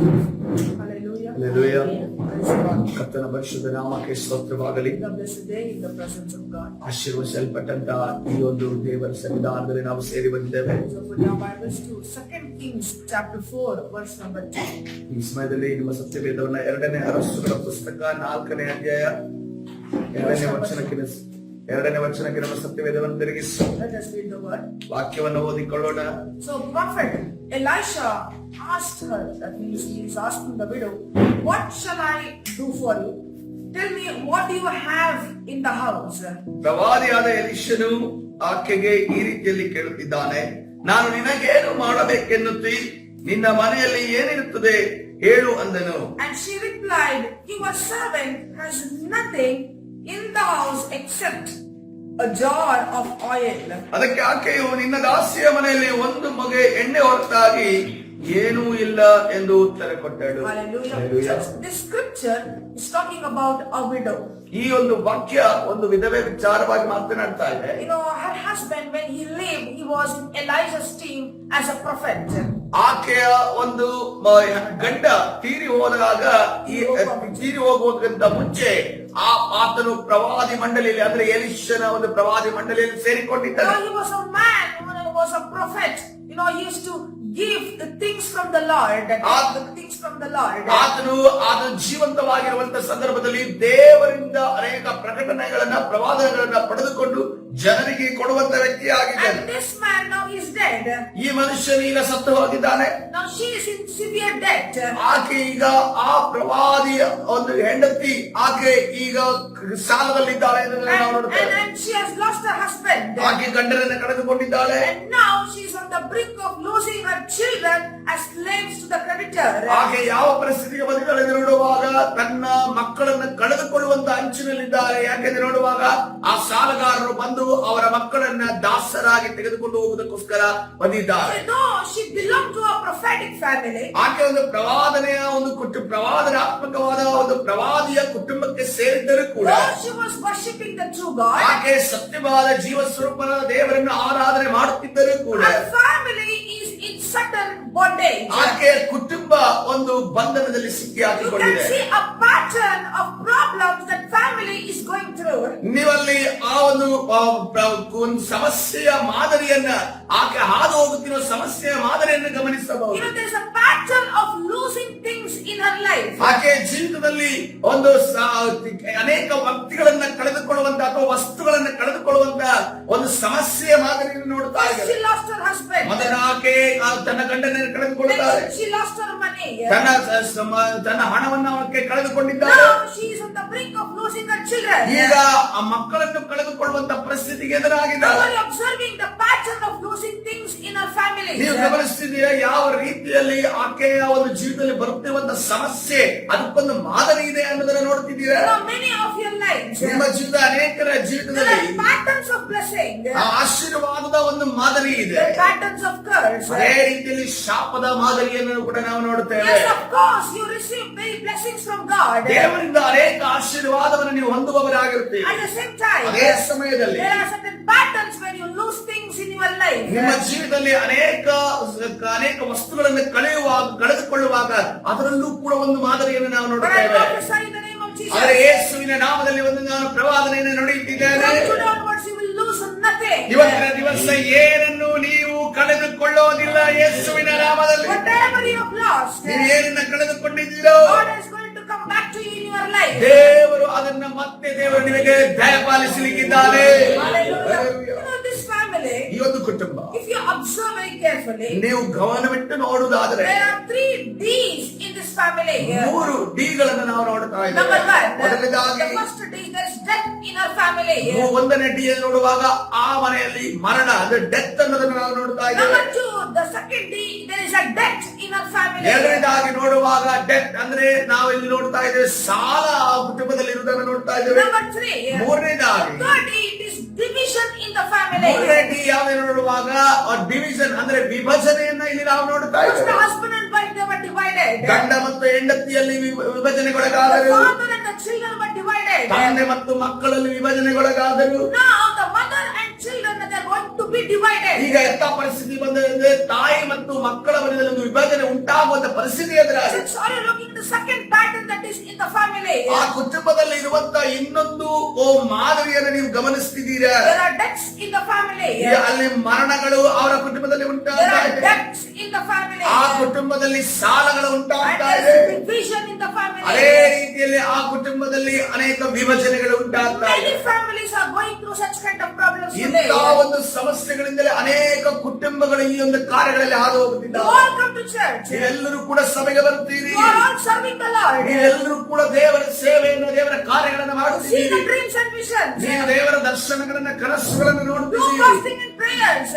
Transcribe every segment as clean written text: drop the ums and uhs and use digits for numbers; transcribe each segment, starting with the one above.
Hallelujah. Hallelujah. Praise God. ಕರ್ತನ ಪರಿಶುದ್ಧ ನಾಮಕ್ಕೆ ಸ್ತೋತ್ರವಾಗಲಿ. The blessed day in the presence of God. ಆಶೀರ್ವದಿಸಲ್ಪಟ್ಟಂತ ಈ ಒಂದು ದೇವರ ಸನ್ನಿಧಾನದಲ್ಲಿ ನಾವು ಸೇರಿ ಬಂದಿದ್ದೇವೆ. So put your Bibles to 2 Kings chapter 4 verse number 2. ಈ ಸಮಯದಲ್ಲಿ ನಿಮ್ಮ ಸತ್ಯವೇದವನ್ನ 2ನೇ ಅರಸುಗಳ ಪುಸ್ತಕ 4ನೇ ಅಧ್ಯಾಯ 2ನೇ ವಚನಕ್ಕೆ ನಮ್ಮ ಸತ್ಯವೇದವನ್ನು ತಿರುಗಿಸಿ Let us read the word. ವಾಕ್ಯವನ್ನು ಓದಿಕೊಳ್ಳೋಣ. So prophet Elisha asked her, that means he is asking the widow, what shall I do for you? Tell me, what do you have in the house? ಪ್ರವಾದಿಯಾದ ಎಲಿಷನು ಆಕೆಗೆ ಈ ರೀತಿಯಲ್ಲಿ ಕೇಳುತ್ತಿದ್ದಾನೆ, ನಾನು ನಿನಗೇನು ಮಾಡಬೇಕೆನ್ನುತ್ತಿ, ನಿನ್ನ ಮನೆಯಲ್ಲಿ ಏನಿರುತ್ತದೆ ಹೇಳು ಅಂದನು. And she replied, your servant has nothing in the house except a jar of oil. ಅದಕ್ಕೆ ಆಕೆಯು, ನಿನ್ನ ದಾಸಿಯ ಮನೆಯಲ್ಲಿ ಒಂದು ಮೊಗೆ ಎಣ್ಣೆ ಹೊರತಾಗಿ ಏನೂ ಇಲ್ಲ ಎಂದು ಉತ್ತರ ಕೊಟ್ಟಳು. Hallelujah. This scripture is talking about a widow. ಈ ಒಂದು ವಾಕ್ಯ ಒಂದು ವಿಧವೆ ವಿಚಾರವಾಗಿ ಮಾತನಾಡ್ತಾ ಇದೆ. You know, her husband, when he lived, he was in Elijah's team as a prophet. ಆಕೆಯ ಒಂದು ಗಂಡ ತೀರಿ ಹೋಗುವುದಕ್ಕಿಂತ ಮುಂಚೆ ಆತನು ಪ್ರವಾದಿ ಮಂಡಳಿಯಲ್ಲಿ, ಅಂದ್ರೆ ಎಲಿಷನ ಒಂದು ಪ್ರವಾದಿ ಮಂಡಳಿಯಲ್ಲಿ ಸೇರಿಕೊಂಡಿದ್ದಾನೆ. He was a man who was a prophet. You know, he used to give the things from the Lord, the things from the Lord. ಆತನು ಜೀವಂತವಾಗಿರುವಂತಹ ಸಂದರ್ಭದಲ್ಲಿ ದೇವರಿಂದ ಅನೇಕ ಪ್ರಕಟಣೆಗಳನ್ನ, ಪ್ರವಾದನೆಗಳನ್ನ ಪಡೆದುಕೊಂಡು ಜನರಿಗೆ ಕೊಡುವಂತ ವ್ಯಕ್ತಿಯಾಗಿದ್ದಾನೆ. And this man now is dead. ಈ ಮನುಷ್ಯನು ಈಗ ಸತ್ತು ಹೋಗಿದ್ದಾನೆ. Now she is in severe debt. ಆಕೆ ಈಗ ಆ ಪ್ರವಾದಿಯ ಒಂದು ಹೆಂಡತಿ, ಆಕೆ ಈಗ ಸಾಲದಲ್ಲಿದ್ದಾಳೆ ಎಂದು ನಾವು ನೋಡುತ್ತೇವೆ. And she has lost her husband. ಆಕೆ ಗಂಡನನ್ನು ಕಳೆದುಕೊಂಡಿದ್ದಾಳೆ. And now she is on the brink of losing her children as slaves to the creditor. ಆಕೆ ಯಾವ ಪರಿಸ್ಥಿತಿಗೆ ಬಂದಿದ್ದಾಳೆ ಎಂದು ನೋಡುವಾಗ ತನ್ನ ಮಕ್ಕಳನ್ನು ಕಳೆದುಕೊಳ್ಳುವಂತ ಅಂಚಿನಲ್ಲಿದ್ದಾರೆ. ಯಾಕೆಂದ್ರೆ ನೋಡುವಾಗ ಆ ಸಾಲಗಾರರು ಬಂದು ಅವರ ಮಕ್ಕಳನ್ನ ದಾಸರಾಗಿ ತೆಗೆದುಕೊಂಡು ಹೋಗುವುದಕ್ಕೋಸ್ಕರ ಬಂದಿದ್ದಾರೆ. She belonged to a prophetic family. ಆಕೆ ಒಂದು ಪ್ರವಾದನಾತ್ಮಕವಾದ ಒಂದು ಪ್ರವಾದಿಯ ಕುಟುಂಬಕ್ಕೆ ಸೇರಿದ್ದರೂ ಕೂಡ She was worshipping the true God. ಆಕೆ ಸತ್ಯವಾದ ಜೀವ ಸ್ವರೂಪದ ದೇವರನ್ನು ಆರಾಧನೆ ಮಾಡುತ್ತಿದ್ದರೂ ಕೂಡ her family is in certain bondage. ಆಕೆಯ ಕುಟುಂಬ ಒಂದು ಬಂಧನದಲ್ಲಿ ಸಿಕ್ಕಿ ಹಾಕಿಕೊಂಡಿದೆ. You can see a pattern of problems that family is going through. ನೀವಲ್ಲಿ ಆ ಒಂದು ಸಮಸ್ಯೆಯ ಮಾದರಿಯನ್ನ, ಆಕೆ ಹಾದು ಹೋಗುತ್ತಿರುವ ಸಮಸ್ಯೆಯ ಮಾದರಿಯನ್ನು ಗಮನಿಸಬಹುದು. You know, there is a pattern of losing things in her life. ಆಕೆ ಜೀವಿತದಲ್ಲಿ ಒಂದು ಅನೇಕ ವ್ಯಕ್ತಿಗಳನ್ನ ಕಳೆದುಕೊಳ್ಳುವಂತ ಅಥವಾ ವಸ್ತುಗಳನ್ನ ಕಳೆದುಕೊಳ್ಳುವಂತ ಒಂದು ಸಮಸ್ಯೆಯ ಮಾದರಿಯನ್ನು ನೋಡ್ತಾ ಇದ್ದಾರೆ. She lost her husband. ಮೊದಲ ಆಕೆ ತನ್ನ ಗಂಡನನ್ನು ಕಳೆದುಕೊಳ್ಳುತ್ತಾರೆ. She lost her money. ತನ್ನ ಹಣವನ್ನು ಆಕೆ ಕಳೆದುಕೊಂಡಿದ್ದಾರೆ. Now she is on the brink of losing her children. ಈಗ ಆ ಮಕ್ಕಳನ್ನು ಕಳೆದುಕೊಳ್ಳುವಂತ ಪರಿಸ್ಥಿತಿಗೆ ಎದುರಾಗಿದ್ದಾರೆ. Now you are observing the pattern of losing things in her family. ನೀವು ಗಮನಿಸ್ತಿದ್ದೀರಾ ಯಾವ ರೀತಿಯಲ್ಲಿ ಆಕೆಯ ಒಂದು ಜೀವಿತದಲ್ಲಿ ಬರುತ್ತಿರುವಂತ ಸಮಸ್ಯೆ, ಅದಕ್ಕೊಂದು ಮಾದರಿ ಇದೆ ಅನ್ನೋದನ್ನ ನೋಡ್ತಿದ್ದೀರಾ? Many of your lives, ನಿಮ್ಮ ಜೀವಿತ, ಅನೇಕರ ಜೀವಿತದಲ್ಲಿ there are patterns of blessing, ಆಶೀರ್ವಾದದ ಒಂದು ಮಾದರಿ ಇದೆ, there are patterns of curse. ಅದೇ ರೀತಿಯಲ್ಲಿ ಶಾಪದ ಮಾದರಿಯನ್ನು ಕೂಡ ನಾವು ನೋಡುತ್ತೇವೆ. Yes, of course, you receive many blessings from God. ದೇವರಿಂದ ಅನೇಕ ಆಶೀರ್ವಾದವನ್ನು ನೀವು ಹೊಂದುವವರಾಗಿರುತ್ತೀರಿ. At the same time, ಅದೇ ಸಮಯದಲ್ಲಿ there are certain patterns when you lose things in your life. ನಿಮ್ಮ ಜೀವಿತದಲ್ಲಿ ಅನೇಕ ವಸ್ತುಗಳನ್ನು ಕಳೆದುಕೊಳ್ಳುವಾಗ ಅದರಲ್ಲೂ ಕೂಡ ಒಂದು ಮಾದರಿಯನ್ನು ನಾವು ನೋಡುತ್ತೇವೆ. ಆದರೆ ಯೇಸುವಿನ ನಾಮದಲ್ಲಿ ಒಂದು ನಾನು ಪ್ರವಾದನೆಯನ್ನು ನುಡಿಯುತ್ತಿದ್ದೇನೆ. ಇವತ್ತಿನ ದಿವಸ ಏನನ್ನು ನೀವು ಕಳೆದುಕೊಳ್ಳೋದಿಲ್ಲ. ಯೇಸುವಿನ ನಾಮದಲ್ಲಿ ನೀವು ಏನನ್ನ ಕಳೆದುಕೊಂಡಿದ್ದೀರೋ ದೇವರು ಅದನ್ನ ಮತ್ತೆ ದೇವರು ನಿಮಗೆ ದಯಪಾಲಿಸಲಿಕ್ಕಿದ್ದಾನೆ. ಈ ಒಂದು ಕುಟುಂಬ, if you observe very carefully, ನೀವು ಗಮನವಿಟ್ಟು ನೋಡುವುದಾದರೆ there are 3 D's in this family. 3 ಡಿಗಳನ್ನು ನಾವು ನೋಡ್ತಾ ಇದ್ದೇವೆ. Number 1, ಮೊದಲನೇದಾಗಿ the first D, there is death in our family. ಒಂದನೇ ಡಿ ನೋಡುವಾಗ ಆ ಮನೆಯಲ್ಲಿ ಮರಣ, ಅಂದ್ರೆ ಡೆತ್ ಅನ್ನೋದನ್ನು ನಾವು ನೋಡ್ತಾ ಇದ್ದೇವೆ. Number 2, the second D, there is a debt in our family. ಎರಡನೇದಾಗಿ ನೋಡುವಾಗ ಡೆತ್ ಅಂದ್ರೆ ನಾವು ಇಲ್ಲಿ ನೋಡ್ತಾ ಇದ್ದೇವೆ, ಸಾಲ ಆ ಕುಟುಂಬದಲ್ಲಿ ಇರುವುದನ್ನು ನೋಡ್ತಾ ಇದ್ದೇವೆ. Number 3, ಮೂರನೇದಾಗಿ the third D, it is division in the family. ಮೂರನೇ ಡಿ ಯಾವ್ದು ನೋಡುವಾಗ ಡಿವಿಷನ್ ಅಂದ್ರೆ ವಿಭಜನೆಯನ್ನ ಇಲ್ಲಿ ನಾವು ನೋಡ್ತಾ Because ಇದ್ದೇವೆ. the husband and wife, they were divided. ಗಂಡ ಮತ್ತು ಹೆಂಡತಿಯಲ್ಲಿ ವಿಭಜನೆಗೊಳಗಾದರು. The father and the children were divided. ತಂದೆ ಮತ್ತು ಮಕ್ಕಳಲ್ಲಿ ವಿಭಜನೆಗೊಳಗಾದರು. Now the mother and children, they are going to be divided. ಈಗ ಎಂತ ಪರಿಸ್ಥಿತಿ ಬಂದಿದೆ, ತಾಯಿ ಮತ್ತು ಮಕ್ಕಳ ಮಧ್ಯದಲ್ಲಿ ಒಂದು ವಿಭಜನೆ ಉಂಟಾಗುವಂತ ಪರಿಸ್ಥಿತಿ ಎದುರಾಗಿದೆ. Since are you looking at the second pattern that is in the family? ಆ ಕುಟುಂಬದಲ್ಲಿ ಇರುವಂತ ಇನ್ನೊಂದು ಮಾದರಿಯನ್ನು ನೀವು ಗಮನಿಸ್ತಿದ್ದೀರಾ? There are deaths in the family. ಅಲ್ಲಿ ಮರಣಗಳು ಅವರ ಕುಟುಂಬದಲ್ಲಿ There ಉಂಟಾಗ್ತಾ are ಇದೆ. debts in the family. ಆ ಕುಟುಂಬದಲ್ಲಿ ಸಾಲಗಳು And ಉಂಟಾಗ್ತಾ there ಇದೆ. is division in the family. ಅದೇ ರೀತಿಯಲ್ಲಿ ಆ ಕುಟುಂಬದಲ್ಲಿ ಅನೇಕ ವಿಭಜನೆಗಳು ಉಂಟಾಗ್ತಾ Many ಇದೆ. families are going through such kind of problems ಇಂಥ today. ಒಂದು ಸಮಸ್ಯೆಗಳಿಂದಲೇ ಅನೇಕ ಕುಟುಂಬಗಳು ಈ ಒಂದು ಕಾರ್ಯಗಳಲ್ಲಿ ಹಾದು You ಹೋಗುತ್ತಿದ್ದಾರೆ. all come to church. ನೀವೆಲ್ಲರೂ ಕೂಡ ಸಭೆಗೆ ಬರ್ತೀರಿ. You are all serving the Lord. ನೀವೆಲ್ಲರೂ ಕೂಡ ದೇವರ ಸೇವೆಯನ್ನು ದೇವರ ಕಾರ್ಯಗಳನ್ನು See the ಮಾಡುತ್ತಿದ್ದೀರಿ. dreams and visions. ನೀವು ದೇವರ ದರ್ಶನಗಳನ್ನ ಕನಸುಗಳನ್ನು Do ನೋಡುತ್ತಿದ್ದೀರಿ. fasting and prayers.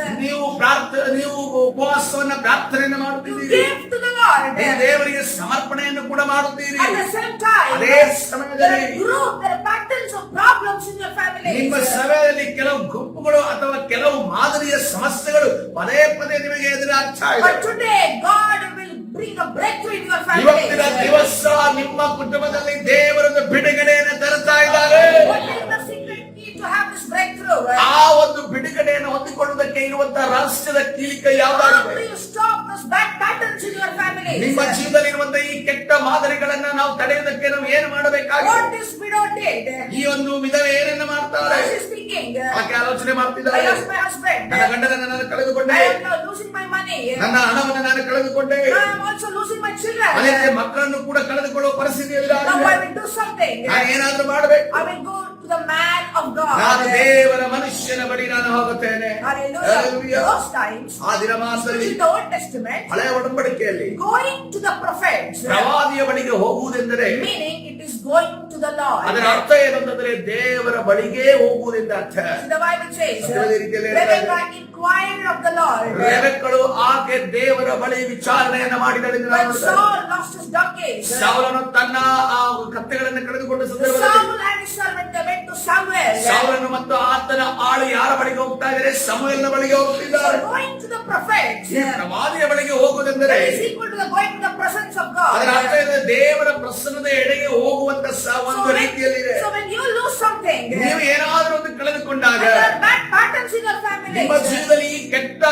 ನೀವು ಉಪವಾಸವನ್ನ ಪ್ರಾರ್ಥನೆಯನ್ನು You ಮಾಡುತ್ತಿದ್ದೀರಿ. give to the Lord. ನೀವು ದೇವರಿಗೆ ಸಮರ್ಪಣೆಯನ್ನು ಕೂಡ ಮಾಡುತ್ತೀರಿ. At the same time, ಅದೇ there ಸಮಯದಲ್ಲಿ are patterns of problems in your family. ನಿಮ್ಮ ಸಭೆಯಲ್ಲಿ ಕೆಲವು ಗುಂಪುಗಳು ಅಥವಾ ಕೆಲವು ಮಾದರಿಯ ಸಮಸ್ಯೆಗಳು ಪದೇ ಪದೇ ನಿಮಗೆ ಎದುರಾಗ್ತಾ ಇದೆ. But today, God will bring a breakthrough in your ಇವತ್ತಿನ family. ದಿವಸ ನಿಮ್ಮ ಕುಟುಂಬದಲ್ಲಿ ದೇವರೊಂದು ಬಿಡುಗಡೆಯನ್ನು ತರುತ್ತಾ ಇದ್ದಾರೆ. What is the secret key to have this breakthrough? ಆ ಒಂದು ಬಿಡುಗಡೆಯನ್ನು ಹೊಂದಿಕೊಳ್ಳುವುದಕ್ಕೆ ಇರುವಂತಹ ರಹಸ್ಯದ ಕೀಲಿಕ How do ಯಾವುದಾಗಿದೆ? you stop those bad patterns in your family? ನಿಮ್ಮ ಜೀವನದಲ್ಲಿ ಇರುವಂತಹ ಈ ಕೆಟ್ಟ ಮಾದರಿಗಳನ್ನ ನಾವು ತಡೆಯುವುದಕ್ಕೆ ನಾವು ಏನು ಮಾಡಬೇಕಾಗಿದೆ? What this widow did? ಈ ಒಂದು ವಿಧವೆ ಏನನ್ನ ಮಾಡ್ತಾಳೆ? She is thinking, ಆಕೆ ಆಲೋಚನೆ I ಮಾಡ್ತಿದ್ದಾಳೆ. lost my husband. ನನ್ನ ಗಂಡನನ್ನು ನಾನು ಕಳೆದುಕೊಂಡೆ. I am now losing my money. ನನ್ನ ಹಣವನ್ನು ನಾನು ಕಳೆದುಕೊಂಡೆ. Now I am also losing my children. ಅದೇ ರೀತಿ ಮಕ್ಕಳನ್ನು ಕೂಡ ಕಳೆದುಕೊಳ್ಳುವ ಪರಿಸ್ಥಿತಿ Now I ಎದುರಾಗಿದೆ. will do something. ನಾನು ಏನಾದ್ರೂ ಮಾಡಬೇಕು. I will go to the man of ನಾನು God. ದೇವರ ಮನುಷ್ಯನ ಬಳಿ ನಾನು ಹೋಗುತ್ತೇನೆ. Hallelujah. Hallelujah. Those times, ಆ ದಿನಮಾನದಲ್ಲಿ in the Old Testament, ಹಳೆಯ ಒಡಂಬಡಿಕೆಯಲ್ಲಿ going to the prophets, ಪ್ರವಾದಿಯ ಬಳಿಗೆ ಹೋಗುವುದೆಂದರೆ meaning it is going to the Lord. ಅದರ ಅರ್ಥ ಏನಂತಂದ್ರೆ ದೇವರ ಬಳಿಗೆ ಹೋಗುವುದೆಂದ ಅರ್ಥ. See, the Bible says, ಅದೇ ರೀತಿಯಲ್ಲಿ ಹೇಳ್ತಾ ಇದೆ. Rebecca inquired of the Lord. ರೆಬೆಕ್ಕಳು ಆಕೆ ದೇವರ ಬಳಿ ವಿಚಾರಣೆಯನ್ನ ಮಾಡಿದಳು ಎಂದು ನಾವು When ನೋಡುತ್ತೇವೆ. Saul lost his donkeys, ಸೌಲನು ತನ್ನ ಆ ಕತ್ತೆಗಳನ್ನು ಕಳೆದುಕೊಂಡ ಸಂದರ್ಭದಲ್ಲಿ Saul and his servant they went to Samuel. ಸೌಲನು ಮತ್ತು ಆತನ ಆಳು ಯಾರ ಬಳಿಗೆ ಹೋಗ್ತಾ ಇದ್ದಾರೆ? ಸಮುವೇಲನ ಬಳಿಗೆ ಹೋಗ್ತಿದ್ದಾರೆ. So going to the prophets, ಈ ಪ್ರವಾದಿಯ ಬಳಿಗೆ ಹೋಗುವುದೆಂದರೆ that is equal to the going to the presence of ಅದರ ಅರ್ಥ God. ಇದೆ ದೇವರ ಪ್ರಸನ್ನದ ಎಡೆಗೆ ಹೋಗುವಂತ ಒಂದು ರೀತಿಯಲ್ಲಿದೆ. So when you lose something, ನೀವು ಏನಾದರೂ ಒಂದು ಕಳೆದುಕೊಂಡಾಗ and there are bad patterns in your family, ನಿಮ್ಮ ಜೀವನದಲ್ಲಿ ಈ ಕೆಟ್ಟ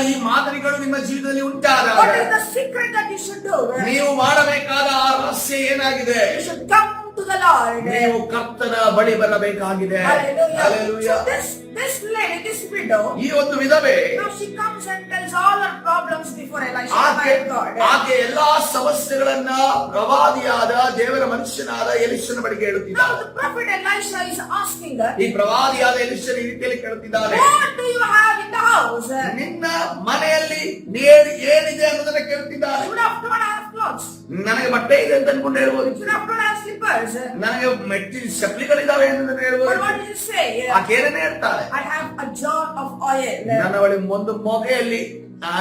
ಈ ಮಾದರಿಗಳು ನಿಮ್ಮ ಜೀವನದಲ್ಲಿ ಉಂಟಾದಾಗ what is the secret that you should do? ನೀವು ಮಾಡಬೇಕಾದ ಆ ರಹಸ್ಯ ಏನಾಗಿದೆ? You should come to the Lord. ನೀವು ಕರ್ತನ ಬಳಿ ಬರಬೇಕಾಗಿದೆ. Hallelujah. Hallelujah. So this lady, this widow, ಈ ಒಂದು ವಿಧವೆ now she comes and tells all her problems before Elisha, ಆಕೆ my God. ಆಕೆ ಎಲ್ಲಾ ಸಮಸ್ಯೆಗಳನ್ನ ಪ್ರವಾದಿಯಾದ ದೇವರ ಮನುಷ್ಯನಾದ ಎಲಿಷನ ಬಳಿಗೆ ಹೇಳುತ್ತಿದ್ದಾಳೆ. Now the prophet Elisha is asking her, ಈ ಪ್ರವಾದಿಯಾದ ಎಲಿಷನ ಈ ರೀತಿಯಲ್ಲಿ ಕೇಳುತ್ತಿದ್ದಾನೆ. what do you have in the house? ನಿನ್ನ ಮನೆಯಲ್ಲಿ ಏನಿದೆ ಅನ್ನೋದನ್ನ ಕೇಳುತ್ತಿದ್ದಾನೆ. You would have thought I have clothes. ನನಗೆ ಬಟ್ಟೆ ಇದೆ ಅಂತ ಅನ್ಕೊಂಡು ಹೇಳ್ಬೋದು. You would have thought I have slippers. ನನಗೆ ಮೆಟ್ಟಿ ಚಪ್ಪಲಿಗಳಿದಾವೆ ಅಂತ But ಹೇಳ್ಬೋದು. what did you say? ಆಕೆ ಏನನ್ನ ಹೇಳ್ತಾಳೆ? I have a jar of oil. ನನ್ನ ಬಳಿ ಒಂದು ಮೊಗೆಯಲ್ಲಿ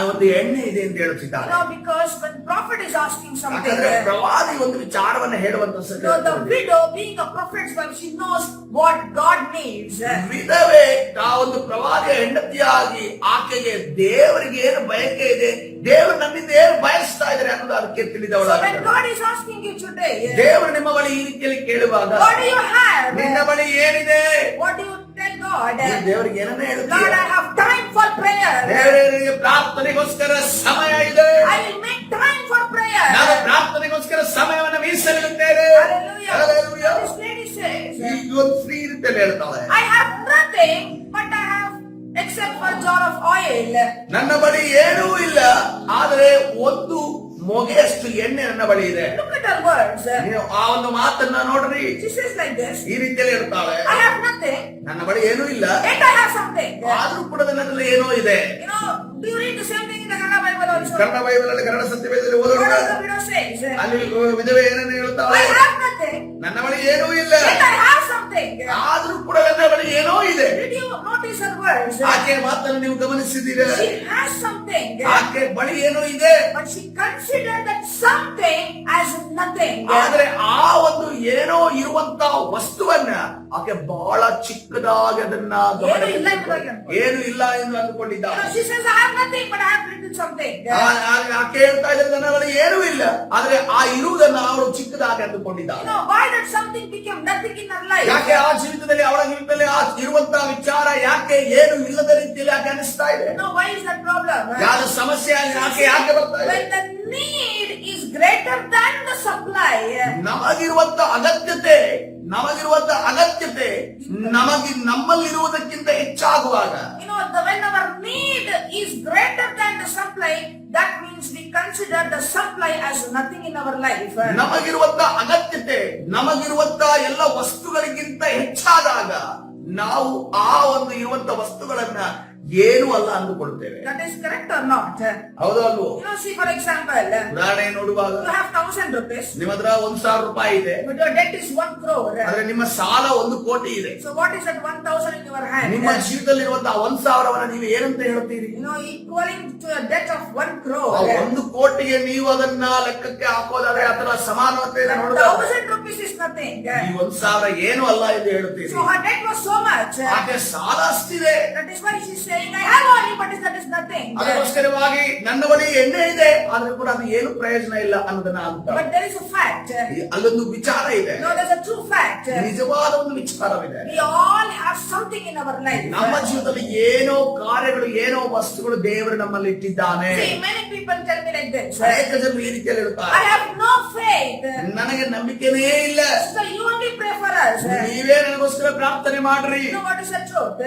ಒಂದು ಎಣ್ಣೆ ಇದೆ ಅಂತ ಹೇಳುತ್ತಿದ್ದಾಳೆ. No, because when prophet is asking something, ಯಾಕಂದ್ರೆ ಪ್ರವಾದಿ ಒಂದು ವಿಚಾರವನ್ನು ಹೇಳುವಂತ no, the widow being a prophet's wife, she knows what God needs. ವಿಧವೆ ಆ ಒಂದು ಪ್ರವಾದಿಯ ಹೆಂಡತಿಯಾಗಿ ಆಕೆಗೆ ದೇವರಿಗೆ ಏನು ಬಯಕೆ ಇದೆ, ದೇವರು ನಮ್ಮಿಂದ ಏನು ಬಯಸ್ತಾ ಇದ್ದಾರೆ ಅನ್ನೋದು ಅದಕ್ಕೆ So when ತಿಳಿದವಳಾಗಿದ್ದಾಳೆ. God is asking you today, ದೇವರು ನಿಮ್ಮ ಬಳಿ ಈ ರೀತಿಯಲ್ಲಿ ಕೇಳುವಾಗ what do you have? ನಿನ್ನ ಬಳಿ ಏನಿದೆ? What do you tell God? ನೀನು ದೇವರಿಗೆ ಏನನ್ನ Lord, ಹೇಳ್ತೀಯ? I have time for prayer. ದೇವರಿಗೆ ಪ್ರಾರ್ಥನೆಗೋಸ್ಕರ ಸಮಯ ಇದೆ. I will make time for prayer. ನಾನು ಪ್ರಾರ್ಥನೆಗೋಸ್ಕರ ಸಮಯವನ್ನು ಮೀಸಲಿಡುತ್ತೇನೆ. Hallelujah. Hallelujah. This lady says, ಈ ಒಂದು ಸ್ತ್ರೀ ಈ ರೀತಿಯಲ್ಲಿ ಹೇಳ್ತಾಳೆ, I have nothing, but I have except for a jar of oil. ನನ್ನ ಬಳಿ ಏನೂ ಇಲ್ಲ, ಆದರೆ ಒಂದು ಮೊಗೆಯಷ್ಟು ಎಣ್ಣೆ ನನ್ನ ಬಳಿ ಇದೆ. Look at her words. ನೀವು ಆ ಒಂದು ಮಾತನ್ನ ನೋಡ್ರಿ. She says like this, ಈ ರೀತಿಯಲ್ಲಿ ಹೇಳ್ತಾಳೆ, I have nothing, ನನ್ನ ಬಳಿ ಏನೂ ಇಲ್ಲ, yet I have something. ಆದ್ರೂ ಕೂಡ ನನ್ನಲ್ಲಿ ಏನೋ ಇದೆ. You know, do you read the same thing in the Kannada Bible also? Kannada Bible ಅಲ್ಲಿ ಕನ್ನಡ ಸತ್ಯವೇದದಲ್ಲಿ What ಓದೋಣ. does the widow says? ಅಲ್ಲಿ ವಿಧವೆ ಏನನ್ನು ಹೇಳ್ತಾಳೆ? I have nothing, ನನ್ನ ಬಳಿ ಏನೂ ಇಲ್ಲ, yet I have something. ಆದ್ರೂ ಕೂಡ ನನ್ನ ಬಳಿ ಏನೋ ಇದೆ. Did you notice her words? ಆಕೆಯ ಮಾತನ್ನು ನೀವು ಗಮನಿಸಿದ್ದೀರಾ? She has something, ಆಕೆ ಬಳಿ ಏನೋ ಇದೆ, but she considered that something as nothing. ಆದ್ರೆ ಆ ಒಂದು ಏನೋ ಇರುವಂತ ವಸ್ತುವನ್ನ ಆಕೆ ಬಹಳ ಚಿಕ್ಕದಾಗಿ ಅದನ್ನ ಏನು ಇಲ್ಲ ಎಂದು ಅಂದುಕೊಂಡಿದ್ದಾಳೆ. She says, I have nothing, but I have written something. ಆಕೆ ಹೇಳ್ತಾ ಇದ್ದಾರೆ ನನ್ನ ಬಳಿ ಏನೂ ಇಲ್ಲ, ಆದ್ರೆ ಆ ಇರುವುದನ್ನ ಅವಳು ಚಿಕ್ಕದಾಗಿ ಅಂದುಕೊಂಡಿದ್ದಾಳೆ. Why that something became nothing in her life? ಯಾಕೆ ಆ ಜೀವಿತದಲ್ಲಿ ಅವಳ ಜೀವಿತದಲ್ಲಿ ಆ ಇರುವಂತಹ ವಿಚಾರ ಯಾಕೆ ಏನು ಇಲ್ಲದ ರೀತಿಯಲ್ಲಿ ಯಾಕೆ ಅನಿಸ್ತಾ ಇದೆ? Why is that problem? ಯಾರ ಸಮಸ್ಯೆ ಯಾಕೆ ಬರ್ತಾ ಇದೆ? When the need is supply. ನಮಗಿರುವಂತ ಅಗತ್ಯತೆ ನಮ್ಮಲ್ಲಿರುವುದಕ್ಕಿಂತ ಹೆಚ್ಚಾಗುವಾಗ, When our need is greater than the supply, that means we consider the supply as nothing in our life. ನಮಗಿರುವಂತ ಅಗತ್ಯತೆ ನಮಗಿರುವಂತ ಎಲ್ಲ ವಸ್ತುಗಳಿಗಿಂತ ಹೆಚ್ಚಾದಾಗ ನಾವು ಆ ಒಂದು ಇರುವಂತ ವಸ್ತುಗಳನ್ನ ಏನು ಅಲ್ಲ ಅಂದುಕೊಳ್ತೇವೆ. That is correct or not? ಹೌದು ಅಲ್ವೋ? See for example, ಉದಾಹರಣೆ ನೋಡುವಾಗ you have 1,000 rupees, ನಿಮ್ಮ ಹತ್ರ 1,000 ರೂಪಾಯಿ ಇದೆ, but your debt is 1 crore. ಆದ್ರೆ ನಿಮ್ಮ ಸಾಲ 1 ಕೋಟಿ ಇದೆ. So what is that 1,000 in your hand? ನಿಮ್ಮ ಜೀವಿತದಲ್ಲಿರುವಂತಹ 1,000 ನೀವು ಏನಂತ ಹೇಳ್ತೀರಿ? Equaling to a debt of 1 crore. 1 ಕೋಟಿಗೆ ನೀವು ಅದನ್ನ ಲೆಕ್ಕಕ್ಕೆ ಹಾಕೋದಾದ್ರೆ ಅಥವಾ ಸಮಾನತೆಯನ್ನು ನೋಡೋದಾದ್ರೆ 1,000 rupees is nothing. ಈ 1,000 ಏನು ಅಲ್ಲ ಎಂದು ಹೇಳ್ತೀರಿ. So her debt was so much. ಆಕೆ ಸಾಲ ಅಷ್ಟಿದೆ. That is why she is saying, I have only, but that is nothing. ಅದಕ್ಕೋಸ್ಕರವಾಗಿ ನನ್ನ ಬಳಿ ಎಣ್ಣೆ ಇದೆ, ಆದ್ರೆ ಕೂಡ ಅದು ಏನು ಪ್ರಯೋಜನ ಇಲ್ಲ ಅನ್ನೋದನ್ನ ಅಂತ. But there is a fact. ಅಲ್ಲೊಂದು ವಿಚಾರ ಇದೆ. No, there is a true fact. ನಿಜವಾದ ಒಂದು ವಿಚಾರವಿದೆ. We all have something in our life. ನಮ್ಮ ಜೀವಿತದಲ್ಲಿ ಏನೋ ಕಾರ್ಯಗಳು, ಏನೋ ವಸ್ತುಗಳು ದೇವರು ನಮ್ಮಲ್ಲಿ ಇಟ್ಟಿದ್ದಾನೆ. See, many people tell me like this. ಅನೇಕ ಜನರು ಈ ರೀತಿಯಲ್ಲಿ ಹೇಳ್ತಾರೆ, I have no faith. ನನಗೆ ನಂಬಿಕೆನೇ ಇಲ್ಲ. So you only pray for us. ನೀವೇ ನನಗೋಸ್ಕರ ಪ್ರಾರ್ಥನೆ ಮಾಡ್ರಿ. You know what is the truth?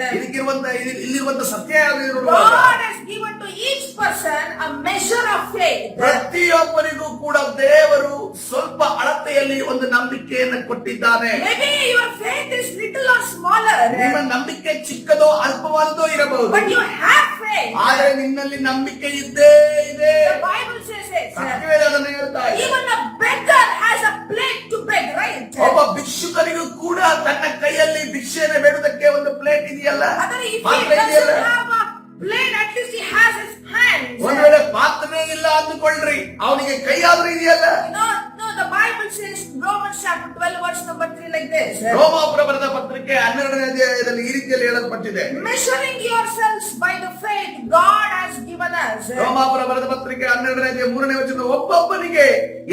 ಇಲ್ಲಿರುವಂತ ಸತ್ಯ ಯಾವುದು? God has given to each person a measure of faith. ಪ್ರತಿಯೊಬ್ಬರಿಗೂ ಕೂಡ ದೇವರು ಸ್ವಲ್ಪ ಅಳತೆಯಲ್ಲಿ ಒಂದು ನಂಬಿಕೆಯನ್ನು ಕೊಟ್ಟಿದ್ದಾನೆ. Maybe your faith is little or smaller. ನಿಮ್ಮ ನಂಬಿಕೆ ಚಿಕ್ಕದೋ ಅಲ್ಪವಾದದೋ ಇರಬಹುದು. But you have faith. ಆದರೆ ನಿನ್ನಲ್ಲಿ ನಂಬಿಕೆ ಇದ್ದೇ ಇದೆ. The Bible says it. ಸತ್ಯವೇದ ಅದನ್ನು ಹೇಳ್ತಾ ಇದೆ. Even a beggar has a plate to beg, right? ಒಬ್ಬ ಭಿಕ್ಷುಕನಿಗೂ ಕೂಡ ತನ್ನ ಕೈಯಲ್ಲಿ ಭಿಕ್ಷೆಯನ್ನು ಬೇಡುವುದಕ್ಕೆ ಒಂದು ಪ್ಲೇಟ್ ಇದೆಯಲ್ಲ, If he ಪಾತ್ರೆ doesn't ಇದೆಯಲ್ಲ. have a plate, at least he has his hands. ಒಂದು ವೇಳೆ ಪಾತ್ರನೇ ಇಲ್ಲ ಅಂದುಕೊಳ್ಳ್ರಿ, ಅವನಿಗೆ ಕೈಯಾದ್ರೂ ಇದೆಯಲ್ಲ. No, the Bible says, Romans chapter 12 verse number 3 like this. ರೋಮಾಪುರ ಬರೆದ ಪತ್ರಿಕೆ 12ನೇ ಅಧ್ಯಾಯದಲ್ಲಿ ಈ ರೀತಿಯಲ್ಲಿ ಹೇಳಲ್ಪಟ್ಟಿದೆ. Measuring yourselves by the faith God has given us. ರೋಮಾಪುರ ಬರೆದ ಪತ್ರಿಕೆ 12ನೇ ಅಧ್ಯಾಯ 3ನೇ ವಚನ, ಒಬ್ಬೊಬ್ಬನಿಗೆ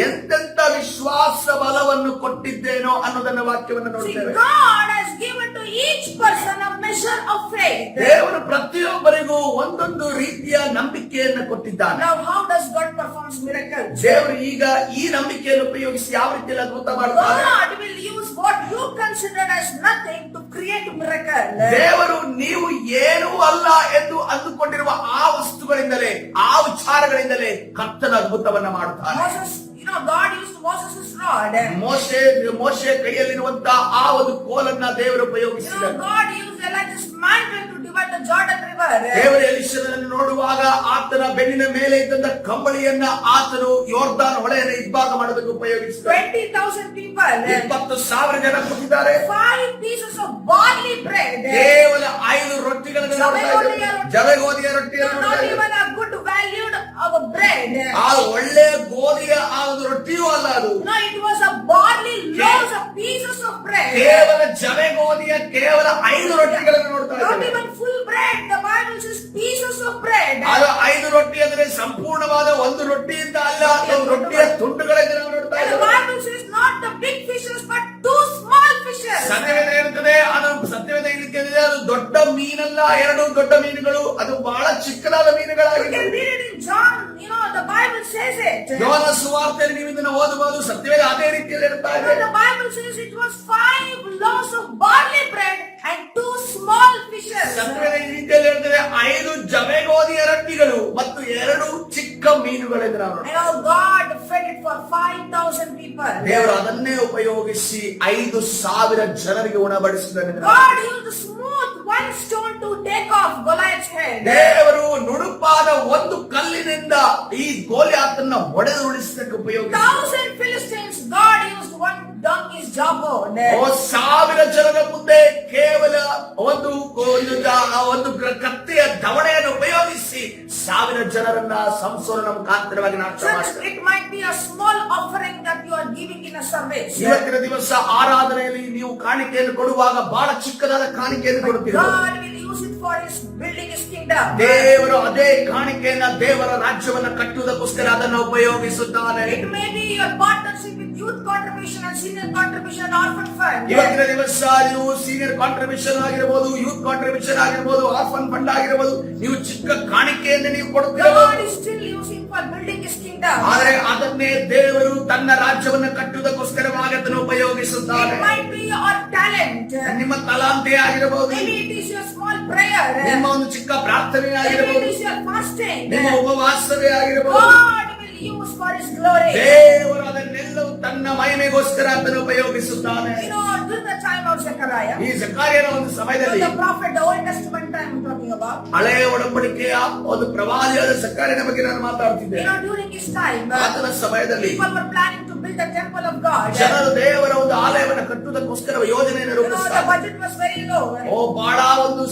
ಎಂತೆಂತ ವಿಶ್ವಾಸ ಬಲವನ್ನು ಕೊಟ್ಟಿದ್ದೇನೋ ಅನ್ನೋದನ್ನ ವಾಕ್ಯವನ್ನು See, ನೋಡ್ತೇವೆ. God has given to each person a measure of faith. ದೇವರು ಪ್ರತಿಯೊಬ್ಬರಿಗೂ ಒಂದೊಂದು ರೀತಿಯ ನಂಬಿಕೆಯನ್ನು ಕೊಟ್ಟಿದ್ದಾನೆ. Now how does God perform miracles? ದೇವರು ಈಗ ಈ ನಂಬಿಕೆಯನ್ನು ಉಪಯೋಗಿಸಿ ಯಾವ ರೀತಿಯಲ್ಲಿ ಅದ್ಭುತ ಮಾಡ್ತಾರೆ? God will use what you consider as nothing to create miracle. ದೇವರು ನೀವು ಏನೂ ಅಲ್ಲ ಎಂದು ಅಂದುಕೊಂಡಿರುವ ಆ ವಸ್ತುಗಳಿಂದಲೇ, ಆ ವಿಚಾರಗಳಿಂದಲೇ ಕರ್ತನ ಅದ್ಭುತವನ್ನ ಮಾಡುತ್ತಾರೆ. God used Moses' rod. ಮೋಶೆ ಕೈಯಲ್ಲಿರುವಂತ ಆ ಒಂದು ಕೋಲನ್ನ ದೇವರು ಉಪಯೋಗಿಸಿದರು. God used Elijah's mantle to divide the Jordan River. ದೇವರು ಎಲಿಷನನ್ನು ನೋಡುವಾಗ ಆತನ ಬೆನ್ನಿನ ಮೇಲೆ ಇದ್ದಂತ ಕಂಬಳಿಯನ್ನ ಆತನು ಯೋರ್ದಾನ್ ಹೊಳೆಯನ್ನು ಇಬ್ಬಾಗ ಮಾಡೋದಕ್ಕೆ ಉಪಯೋಗಿಸಿದರು. 20,000 people. 20,000 ಜನ ಕೂತಿದ್ದಾರೆ. 5 pieces of barley bread. ಕೇವಲ 5 ರೊಟ್ಟಿಗಳನ್ನು ನೋಡ್ತಾ ಇದ್ದಾರೆ. ಜವೆಗೋದಿಯ ರೊಟ್ಟಿಯನ್ನು Not ನೋಡ್ತಾ even ಇದ್ದಾರೆ. a good valued bread. ಆ ಒಳ್ಳೆ ಗೋಧಿಯ ಆ ಒಂದು ರೊಟ್ಟಿಯೂ ಅಲ್ಲ ಅದು. No, it was a barley loaves of pieces of bread. ಕೇವಲ ಜವೆಗೋದಿಯ ಕೇವಲ 5 ರೊಟ್ಟಿಗಳನ್ನು ನೋಡ್ತಾ Not ಇದ್ದಾರೆ. even full bread. The Bible says pieces of bread. ಅದು 5 ರೊಟ್ಟಿ ಅಂದ್ರೆ ಸಂಪೂರ್ಣವಾದ ಒಂದು ರೊಟ್ಟಿಯಿಂದ ಅಲ್ಲ, ಒಂದು ರೊಟ್ಟಿಯ ತುಂಡುಗಳಿಂದ ನಾವು ನೋಡ್ತಾ And the ಇದ್ದೇವೆ. Bible says not the big fishes but 2 small fishes. ಸತ್ಯವೇದ ಹೇಳ್ತದೆ, ಅದು ಸತ್ಯವೇದ ಹೇಳಿದೆ, ಅದು ದೊಡ್ಡ ಮೀನಲ್ಲ, 2 ದೊಡ್ಡ ಮೀನುಗಳು, ಅದು ಬಹಳ ಚಿಕ್ಕದಾದ You ಮೀನುಗಳಾಗಿದೆ. can read it in John, the Bible says it. ಯೋಹನ ಸುವಾರ್ತೆಯಲ್ಲಿ ನೀವು ಇದನ್ನು ಓದಬಹುದು. ಸತ್ಯವೇದ ಅದೇ ರೀತಿಯಲ್ಲಿ ಹೇಳ್ತಾ ಇದೆ. The Bible says it was 5 loaves of barley bread and 2 small fishes. ಸತ್ಯವೇದ ಈ ರೀತಿಯಲ್ಲಿ ಹೇಳ್ತದೆ, 5 ಜವೆಗೋದಿಯ ರೊಟ್ಟಿಗಳು ಮತ್ತು 2 ಚಿಕ್ಕ ಮೀನುಗಳೆಂದು ನಾವು ನೋಡ್ತೇವೆ. God fed it for 5,000 people. ದೇವರು ಅದನ್ನೇ ಉಪಯೋಗಿಸಿ 5,000 ಜನರಿಗೆ ಉಣಬಡಿಸಿದ್ದಾನೆ. God used smooth one stone to take off Goliath's head. ದೇವರು ನುಣುಪಾದ ಒಂದು ಕಲ್ಲಿನಿಂದ ಈ ಗೋಲಿಯಾತನ್ನ ಹೊಡೆದು ಉಳಿಸಕ್ಕೆ ಉಪಯೋಗಿಸಿದ. 1,000 Philistines, God used one donkey's jawbone. 1,000 ಜನರ ಮುಂದೆ ಕೇವಲ ಒಂದು ಕತ್ತೆಯ ದವಡೆಯನ್ನು ಉಪಯೋಗಿಸಿ 1,000 ಜನರನ್ನ ಸಂಸೋನ ಮುಖಾಂತರವಾಗಿ ನಾಶ ಮಾಡಿದ. It might be a small offering that you are giving in a service. ಇವತ್ತಿನ ದಿವಸ ಆರಾಧನೆಯಲ್ಲಿ ನೀವು ಕಾಣಿಕೆಯನ್ನು ಕೊಡುವಾಗ ಬಹಳ ಚಿಕ್ಕದಾದ ಕಾಣಿಕೆಯನ್ನು ಕೊಡುತ್ತೀರಿ. God will use it for his building his kingdom. ದೇವರು ಅದೇ ಕಾಣಿಕೆಯನ್ನ ದೇವರ ರಾಜ್ಯವನ್ನ ಕಟ್ಟುವುದಕ್ಕೋಸ್ಕರ ಅದನ್ನು ಉಪಯೋಗಿಸುತ್ತಾನೆ. It may be your partnership with youth contribution and senior contribution and orphan fund. ಇವತ್ತಿನ ದಿವಸ ನೀವು ಸೀನಿಯರ್ ಕಾಂಟ್ರಿಬ್ಯೂಷನ್ ಆಗಿರಬಹುದು, ಯೂತ್ ಕಾಂಟ್ರಿಬ್ಯೂಷನ್ ಆಗಿರಬಹುದು, ಆರ್ಫನ್ ಫಂಡ್ ಆಗಿರಬಹುದು, ನೀವು ಚಿಕ್ಕ ಕಾಣಿಕೆಯನ್ನು ನೀವು ಕೊಡುತ್ತೀರ. God is still using for building his kingdom. ಆದರೆ ಅದನ್ನೇ ದೇವರು ತನ್ನ ರಾಜ್ಯವನ್ನು ಕಟ್ಟುವುದಕ್ಕೋಸ್ಕರವಾಗಿ ಅದನ್ನು ಉಪಯೋಗಿಸುತ್ತಾರೆ. It might be your talent. ನಿಮ್ಮ ತಲಾಂತೆ ಆಗಿರಬಹುದು, Maybe it is your small prayer. ನಿಮ್ಮ ಒಂದು ಚಿಕ್ಕ ಪ್ರಾರ್ಥನೆ Maybe it ಆಗಿರಬಹುದು, is your fasting. ನಿಮ್ಮ ಉಪವಾಸವೇ ಆಗಿರಬಹುದು. God will use for his glory. ದೇವರು ಅದನ್ನೆಲ್ಲವೂ ತನ್ನ ಮಹಿಮೆಗೋಸ್ಕರ ಅದನ್ನು ಉಪಯೋಗಿಸುತ್ತಾನೆ. You know, during the time of Zechariah, ಈ ಜಕರೀಯನ ಒಂದು ಸಮಯದಲ್ಲಿ the prophet, the Old Testament time I'm talking about. ಹಳೆಯ ಒಡಂಬಡಿಕೆಯ ಒಂದು ಪ್ರವಾದಿಯಾದ ಜಕರೀಯನ ಬಗ್ಗೆ ನಾನು You ಮಾತಾಡ್ತಿದ್ದೇನೆ. know, during his time, ಆತನ ಸಮಯದಲ್ಲಿ people were planning to build the temple of God. ಜನರು ದೇವರ ಒಂದು ಆಲಯವನ್ನು ಕಟ್ಟುವುದಕ್ಕೋಸ್ಕರ ಯೋಜನೆಯನ್ನು You know, the ರೂಪಿಸುತ್ತಾರೆ. budget was very low. ಬಹಳ ಒಂದು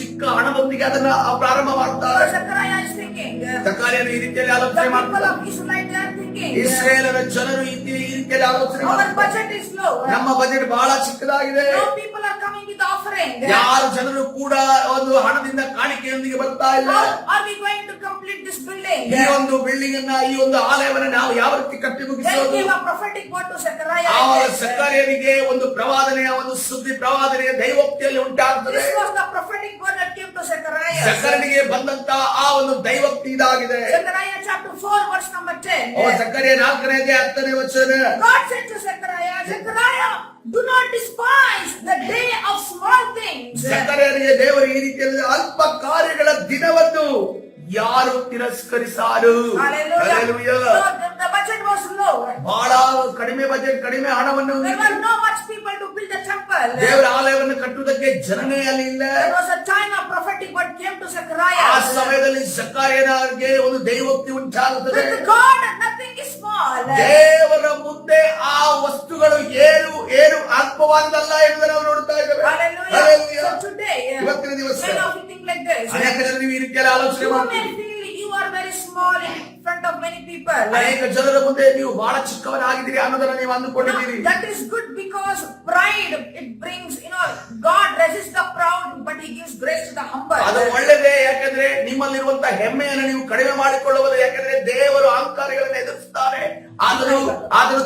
ಚಿಕ್ಕ ಹಣದೊಂದಿಗೆ ಅದನ್ನ ಪ್ರಾರಂಭ So ಮಾಡ್ತಾರೆ. Zechariah is thinking, ಜಕರೀಯನು ಈ ರೀತಿಯಲ್ಲಿ the ಆಲೋಚನೆ people ಮಾಡ್ತಾರೆ. of Israel, they are thinking, ಇಸ್ರೇಲರ ಜನರು ಈ ರೀತಿಯಲ್ಲಿ ಆಲೋಚನೆ our ಮಾಡ್ತಾರೆ. budget is low. ನಮ್ಮ ಬಜೆಟ್ ಬಹಳ ಚಿಕ್ಕದಾಗಿದೆ. No people are coming with offering. ಯಾರು ಜನರು ಕೂಡ ಒಂದು ಹಣದಿಂದ ಕಾಣಿಕೆಯೊಂದಿಗೆ ಬರ್ತಾ ಇಲ್ಲ. How are we going to complete this building? ಈ ಒಂದು ಬಿಲ್ಡಿಂಗ್ ಅನ್ನ, ಈ ಒಂದು ಆಲಯವನ್ನು ನಾವು ಯಾವ ರೀತಿ ಕಟ್ಟಿ They ಮುಗಿಸೋದು? gave a prophetic word to Zechariah. ಆ ಜಕರೀಯನಿಗೆ ಒಂದು ಪ್ರವಾದನೆಯ ಒಂದು ಸುದ್ದಿ ಪ್ರವಾದನೆಯ ದೈವೋಕ್ತಿಯಲ್ಲಿ ಉಂಟಾಗ್ತದೆ. This was the prophetic word that came to Zechariah. ಜಕರೀಯನಿಗೆ ಬಂದಂತ ಆ ಒಂದು ದೈವೋಕ್ತಿ ಇದಾಗಿದೆ. Zechariah chapter 4 verse number 10. ಜಕರೀಯ 4ನೇ ಅಧ್ಯಾಯ 10ನೇ ವಚನ. God said to Zechariah, Zechariah, do not despise the day of small things. ಜಕರೀಯನಿಗೆ ದೇವರು ಈ ರೀತಿಯಲ್ಲಿ ಅಲ್ಪ ಕಾರ್ಯಗಳ ದಿನವನ್ನು ಯಾರು ತಿರಸ್ಕರಿಸಾರು? Hallelujah. Hallelujah. So the budget was low. ಬಹಳ ಕಡಿಮೆ ಬಜೆಟ್, ಕಡಿಮೆ ಹಣವನ್ನು There were no much people to build the temple. ದೇವರ ಆಲಯವನ್ನು ಕಟ್ಟುವುದಕ್ಕೆ ಜನನೇ ಅಲ್ಲಿ ಇಲ್ಲ. There was a time a prophetic word came to ಆ Zechariah. ಸಮಯದಲ್ಲಿ ಜಕರೀಯನಿಗೆ ಒಂದು ದೈವೋಕ್ತಿ ಉಂಟಾಗುತ್ತದೆ. With God, nothing is small. ದೇವರ ಮುಂದೆ ಆ ವಸ್ತುಗಳು ಏನು ಅಲ್ಪವಾದಲ್ಲ ಎಂಬುದನ್ನು ನಾವು ನೋಡ್ತಾ ಇದ್ದೇವೆ. Hallelujah. Hallelujah. So today, ಇವತ್ತಿನ ದಿವಸ many of you think like this. ಅನೇಕ ಜನರು ನೀವು ಈ ರೀತಿಯಲ್ಲಿ ಆಲೋಚನೆ You may ಮಾಡ್ತೀರಿ. feel you are very small in front of many people. ಅನೇಕ ಜನರ ಮುಂದೆ ನೀವು ಬಹಳ ಚಿಕ್ಕವರಾಗಿದ್ದೀರಿ ಅನ್ನೋದನ್ನ ನೀವು ಅಂದುಕೊಂಡಿದ್ದೀರಿ. No, that is good because pride, it brings, you know, God resists the proud, but he gives grace to the humble. ಅದು ಒಳ್ಳೆಯದೇ, ಯಾಕಂದ್ರೆ ನಿಮ್ಮಲ್ಲಿರುವಂತಹ ಹೆಮ್ಮೆಯನ್ನು ನೀವು ಕಡಿಮೆ ಮಾಡಿಕೊಳ್ಳುವುದು. ಯಾಕಂದ್ರೆ ದೇವರು ಅಹಂಕಾರಿಗಳನ್ನು ಎದುರಿಸುತ್ತಾರೆ, ಆದರೂ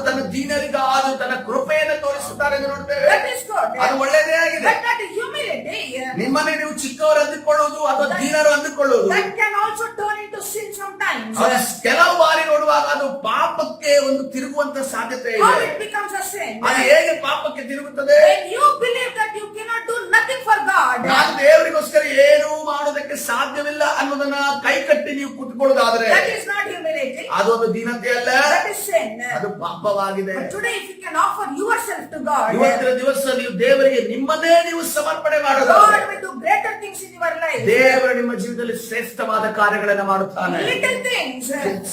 ತನ್ನ ದೀನರಿಗೆ ಆದರೂ ತನ್ನ ಕೃಪೆಯನ್ನು ತೋರಿಸುತ್ತಾರೆ ಎಂದು ನೋಡ್ತೇವೆ. That is good. ಅದು ಒಳ್ಳೆಯದೇ ಆಗಿದೆ. But that humility, ನಿಮ್ಮನ್ನೇ ನೀವು ಚಿಕ್ಕವರು ಅಂದುಕೊಳ್ಳುವುದು ಅಥವಾ ದೀನರು ಅಂದುಕೊಳ್ಳುವುದು that can also turn into sin sometimes. ಅದು ಕೆಲವು ಬಾರಿ ನೋಡುವಾಗ ಅದು ಪಾಪಕ್ಕೆ ಒಂದು ತಿರುಗುವಂತ ಸಾಧ್ಯತೆ How ಇದೆ. it becomes a sin? ಅದು ಹೇಗೆ ಪಾಪಕ್ಕೆ ತಿರುಗುತ್ತದೆ? When you believe that you cannot do nothing for God, ನಾನು ದೇವರಿಗೋಸ್ಕರ ಏನೂ ಮಾಡೋದಕ್ಕೆ ಸಾಧ್ಯವಿಲ್ಲ ಅನ್ನೋದನ್ನ ಕೈಕಟ್ಟಿ ನೀವು ಕುತ್ಕೊಳ್ಳೋದಾದ್ರೆ that is not humility. ಅದು ಒಂದು ದೀನತೆ ಅಲ್ಲ, That is sin. ಅದು ಪಾಪವಾಗಿದೆ. But today, if you can offer yourself to God, ಇವತ್ತಿನ ದಿವಸ ನೀವು ದೇವರಿಗೆ ನಿಮ್ಮನ್ನೇ ನೀವು ಸಮರ್ಪಣೆ ಮಾಡೋದು, God will do greater things in your life. ದೇವರು ನಿಮ್ಮ ಜೀವಿತದಲ್ಲಿ ಶ್ರೇಷ್ಠವಾದ ಕಾರ್ಯಗಳನ್ನು ಮಾಡುತ್ತಾನೆ. Little things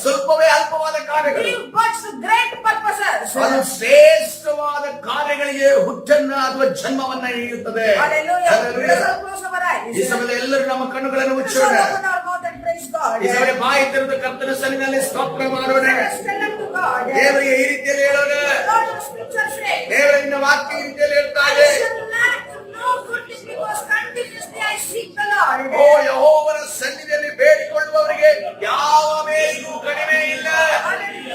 ಸ್ವಲ್ಪವೇ ಅಲ್ಪವಾದ ಕಾರ್ಯಗಳು give birth to great purposes. ಅದು ಶ್ರೇಷ್ಠವಾದ ಕಾರ್ಯಗಳಿಗೆ ಹುಟ್ಟನ್ನ ಅಥವಾ ಜನ್ಮವನ್ನ ನೀಡುತ್ತದೆ. Hallelujah. Let Hallelujah. us close our eyes. ಈ ಸಮಯದಲ್ಲಿ ಎಲ್ಲರೂ ನಮ್ಮ ಕಣ್ಣುಗಳನ್ನು Let us ಮುಚ್ಚೋಣ. open our mouth and praise God. ಈ ಸಮಯ ಬಾಯಿ ತೆರೆದು ಕರ್ತನ ಸನ್ನಿಧಿಯಲ್ಲಿ ಸ್ತೋತ್ರ ಮಾಡೋಣ. Let us tell unto God. ದೇವರಿಗೆ ಈ ರೀತಿಯಲ್ಲಿ ಹೇಳೋಣ. Lord, the scripture says, ದೇವರ ನಿನ್ನ ವಾಕ್ಯ ಈ ರೀತಿಯಲ್ಲಿ ಹೇಳ್ತಾ I ಇದೆ. shall lack no good thing because continuously I seek the Lord. ಓ ಯೆಹೋವನ ಸನ್ನಿಧಿಯಲ್ಲಿ ಬೇಡಿಕೊಳ್ಳುವವರಿಗೆ ಯಾವ ಮೇಲಿಗೂ ಕಡಿಮೆ ಇಲ್ಲ.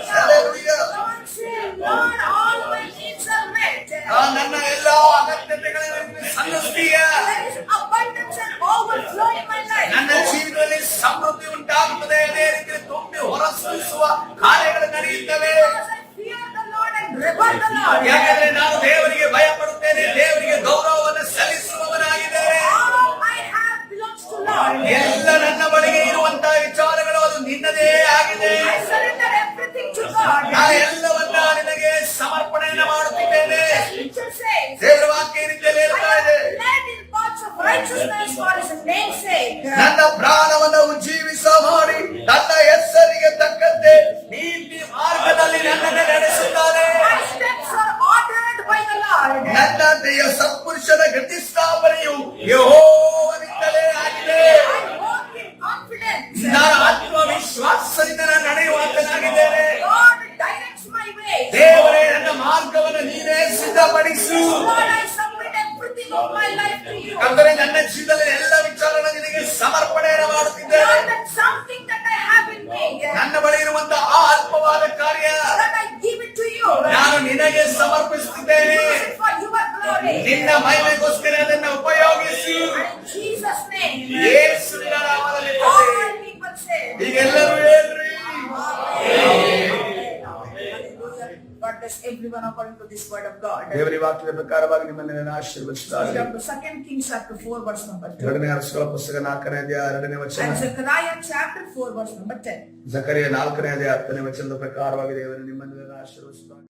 Hallelujah. Lord said, Lord, all my needs are met. ನನ್ನ ಎಲ್ಲಾ ಅಗತ್ಯತೆಗಳನ್ನು ಸಲ್ಲಿಸ್ತೀಯ. There is abundance and overflow in my life. ನನ್ನ ಜೀವಿತದಲ್ಲಿ ಸಮೃದ್ಧಿ ಉಂಟಾಗುತ್ತದೆ. ಅದೇ ರೀತಿಯಲ್ಲಿ ತುಂಬಿ ಹೊರಸೂಸುವ ಕಾರ್ಯಗಳು ನಡೆಯುತ್ತವೆ. Because I fear the Lord and revere the Lord. ಯಾಕಂದ್ರೆ ನಾನು ದೇವರಿಗೆ ಭಯ ಪಡುತ್ತೇನೆ, ದೇವರಿಗೆ ಗೌರವವನ್ನು ಸಲ್ಲಿಸುವವನಾಗಿದ್ದೇನೆ. All I have belongs to Lord. ಎಲ್ಲ ನನ್ನ ಬಳಿಗೆ ಇರುವಂತಹ ವಿಚಾರಗಳು ಅದು ನಿನ್ನದೇ ಆಗಿದೆ. I surrender everything to God. ನಾನು ಎಲ್ಲವನ್ನ ನಿನಗೆ ಸಮರ್ಪಣೆಯನ್ನು ಮಾಡುತ್ತಿದ್ದೇನೆ. Scripture says, ದೇವರ ವಾಕ್ಯ ಈ ರೀತಿಯಲ್ಲಿ I ಹೇಳ್ತಾ ಇದೆ. have led in paths of righteousness for his name's sake. ನನ್ನ ಪ್ರಾಣವನ್ನು ಉಜ್ಜೀವಿಸ ಮಾಡಿ ನನ್ನ ಹೆಸರಿಗೆ ತಕ್ಕಂತೆ ನೀತಿ ಮಾರ್ಗದಲ್ಲಿ ನನ್ನನ್ನು ನಡೆಸುತ್ತಾನೆ. My steps are ordered by the Lord. ನನ್ನ ದೇಹ ಸತ್ಪುರುಷನ ಗತಿಸ್ಥಾಪನೆಯು ಯೆಹೋವನಿಂದಲೇ ಆಗಿದೆ. I walk in confidence. ನಾನು ಆತ್ಮವಿಶ್ವಾಸದಿಂದ ನಾನು ನಡೆಯುವಂತನಾಗಿದ್ದೇನೆ. God directs my way. ದೇವರೇ ನನ್ನ ಮಾರ್ಗವನ್ನು ನೀನೇ ಸಿದ್ಧಪಡಿಸು. Lord, I submit everything of my life to you. ಅಂದರೆ ನನ್ನ ಜೀವನದಲ್ಲಿ ಎಲ್ಲ ವಿಚಾರನ ನಿನಗೆ ಸಮರ್ಪಣೆಯನ್ನು ಮಾಡುತ್ತಿದ್ದೇನೆ. Lord, that something that I have in me, ನನ್ನ ಬಳಿ ಇರುವಂತಹ ಆ ಅಲ್ಪವಾದ ಕಾರ್ಯ that I give it to you. ನಾನು ನಿನಗೆ ಸಮರ್ಪಿಸುತ್ತಿದ್ದೇನೆ. Use it for your glory. ನಿನ್ನ ಮಹಿಮೆಗೋಸ್ಕರ ಅದನ್ನು ಉಪಯೋಗಿಸು. And in Jesus' name, ಯೇಸುವಿನ ನಾಮದಲ್ಲಿ all people say, ಈಗೆಲ್ಲರೂ ಹೇಳ್ರಿ bless everyone according to this word of God. ದೇವರ ಈ ವಾಕ್ಯದ ಪ್ರಕಾರವಾಗಿ ನಿಮ್ಮನ್ನು ಆಶೀರ್ವದಿಸುತ್ತಾರೆ. Read up to 2 Kings chapter 4 verse number 2. ಎರಡನೇ ಅರಸುಗಳ ಪುಸ್ತಕ 4ನೇ ಅಧ್ಯಾಯ 2ನೇ ವಚನ. And Zechariah chapter 4 verse number 10. ಜಕರಿಯ 4ನೇ ಅಧ್ಯಾಯ 10ನೇ ವಚನದ ಪ್ರಕಾರವಾಗಿ ದೇವರು ನಿಮ್ಮನ್ನು ಆಶೀರ್ವದಿಸುತ್ತಾರೆ.